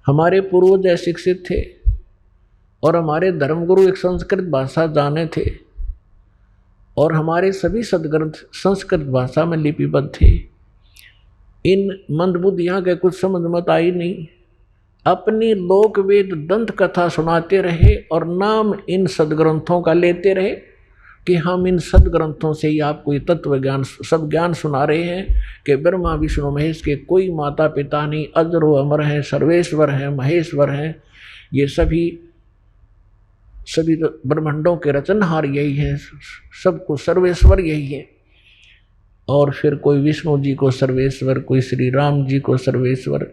हमारे पूर्वज अशिक्षित थे और हमारे धर्मगुरु एक संस्कृत भाषा जाने थे और हमारे सभी सदग्रंथ संस्कृत भाषा में लिपिबद्ध थे। इन मंदबुद्धियाँ के कुछ समझ मत आई नहीं, अपनी लोक वेद दंत कथा सुनाते रहे और नाम इन सदग्रंथों का लेते रहे कि हम इन सदग्रंथों से ही आपको ये तत्व ज्ञान सब ज्ञान सुना रहे हैं कि ब्रह्मा विष्णु महेश के कोई माता पिता नहीं, अजरो अमर हैं, सर्वेश्वर हैं, महेश्वर हैं, ये सभी ब्रह्मांडों के रचनहार यही हैं, सबको सर्वेश्वर यही है। और फिर कोई विष्णु जी को सर्वेश्वर, कोई श्री राम जी को सर्वेश्वर,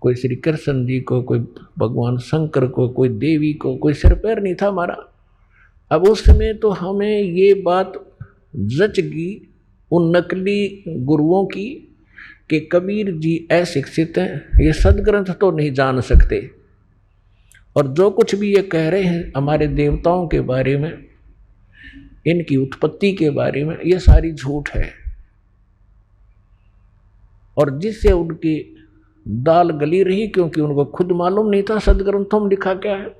कोई श्री कृष्ण जी को, कोई भगवान शंकर को, कोई देवी को, कोई सिर पैर नहीं था हमारा। अब उस समय तो हमें ये बात जच गई उन नकली गुरुओं की कि कबीर जी अशिक्षित हैं, ये सदग्रंथ तो नहीं जान सकते, और जो कुछ भी ये कह रहे हैं हमारे देवताओं के बारे में, इनकी उत्पत्ति के बारे में, ये सारी झूठ है। और जिससे उनकी दाल गली रही, क्योंकि उनको खुद मालूम नहीं था सदग्रंथों में लिखा क्या है।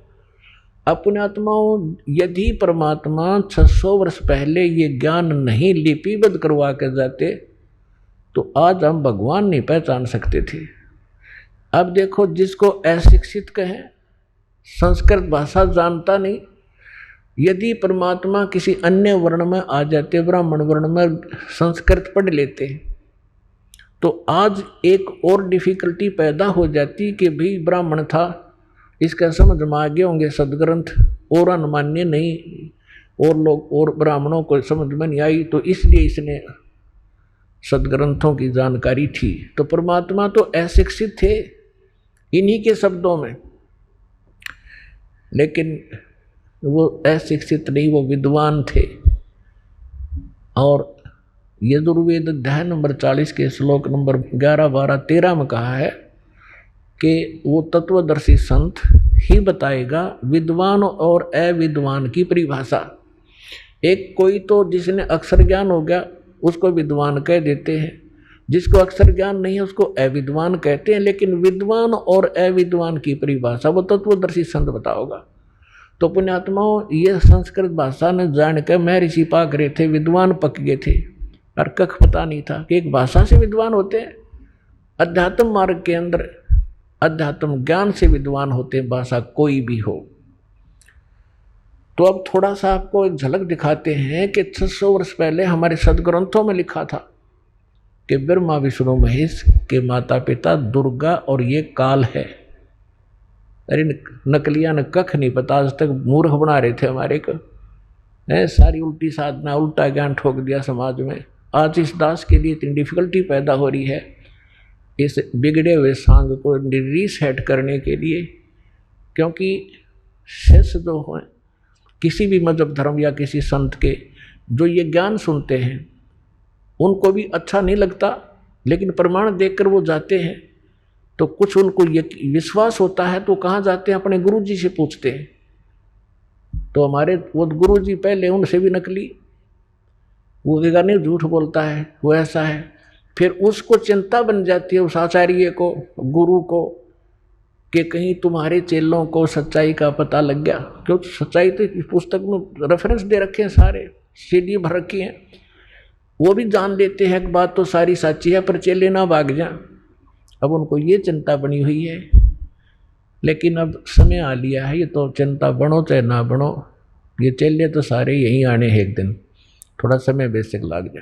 अपने आत्माओं, यदि परमात्मा 600 वर्ष पहले ये ज्ञान नहीं लिपिबद्ध करवा के जाते तो आज हम भगवान नहीं पहचान सकते थे। अब देखो, जिसको अशिक्षित कहें, संस्कृत भाषा जानता नहीं, यदि परमात्मा किसी अन्य वर्ण में आ जाते, ब्राह्मण वर्ण में संस्कृत पढ़ लेते, तो आज एक और डिफिकल्टी पैदा हो जाती कि भाई ब्राह्मण था, इसका समझ में आ गए होंगे सदग्रंथ, और अनमान्य नहीं, और लोग और ब्राह्मणों को समझ में नहीं आई, तो इसलिए इसने सदग्रंथों की जानकारी थी। तो परमात्मा तो अशिक्षित थे इन्हीं के शब्दों में, लेकिन वो अशिक्षित नहीं, वो विद्वान थे। और यजुर्वेद अध्याय नंबर 40 के श्लोक नंबर 11, 12, 13 में कहा है कि वो तत्वदर्शी संत ही बताएगा विद्वान और अविद्वान की परिभाषा। एक कोई तो जिसने अक्षर ज्ञान हो गया उसको विद्वान कह देते हैं, जिसको अक्षर ज्ञान नहीं है उसको अविद्वान कहते हैं, लेकिन विद्वान और अविद्वान की परिभाषा वो तत्वदर्शी संत बताओगा। तो पुण्यात्माओं, ये संस्कृत भाषा ने जान कर महर्षि पाक रहे थे, विद्वान पक गए थे, और कख पता नहीं था कि एक भाषा से विद्वान होते हैं। अध्यात्म मार्ग के अंदर अध्यात्म ज्ञान से विद्वान होते हैं, भाषा कोई भी हो। तो अब थोड़ा सा आपको एक झलक दिखाते हैं कि 600 वर्ष पहले हमारे सदग्रंथों में लिखा था कि ब्रह्मा विष्णु महेश के माता पिता दुर्गा और ये काल है। अरे नकलिया ने कख नहीं पता, आज तक मूर्ख बना रहे थे हमारे को, सारी उल्टी साधना, उल्टा ज्ञान ठोक दिया समाज में। आज इस दास के लिए इतनी डिफिकल्टी पैदा हो रही है इस बिगड़े हुए सांग को रीसेट करने के लिए, क्योंकि शिष्य जो हैं किसी भी मजहब धर्म या किसी संत के, जो ये ज्ञान सुनते हैं उनको भी अच्छा नहीं लगता, लेकिन प्रमाण देखकर वो जाते हैं, तो कुछ उनको ये विश्वास होता है तो कहाँ जाते हैं, अपने गुरु जी से पूछते हैं। तो हमारे वो गुरु जी पहले उनसे भी नकली, वो कहेगा नहीं झूठ बोलता है, वो ऐसा है। फिर उसको चिंता बन जाती है उस आचार्य को, गुरु को, कि कहीं तुम्हारे चेलों को सच्चाई का पता लग गया। क्योंकि सच्चाई तो इस पुस्तक में रेफरेंस दे रखे हैं, सारे सीडी भर रखी हैं, वो भी जान लेते हैं कि बात तो सारी सच्ची है, पर चेले ना भाग जाएं। अब उनको ये चिंता बनी हुई है, लेकिन अब समय आ लिया है, ये तो चिंता बनो चाहे ना बनो, ये चेले तो सारे यहीं आने हैं एक दिन, थोड़ा समय बेशक लग जाए।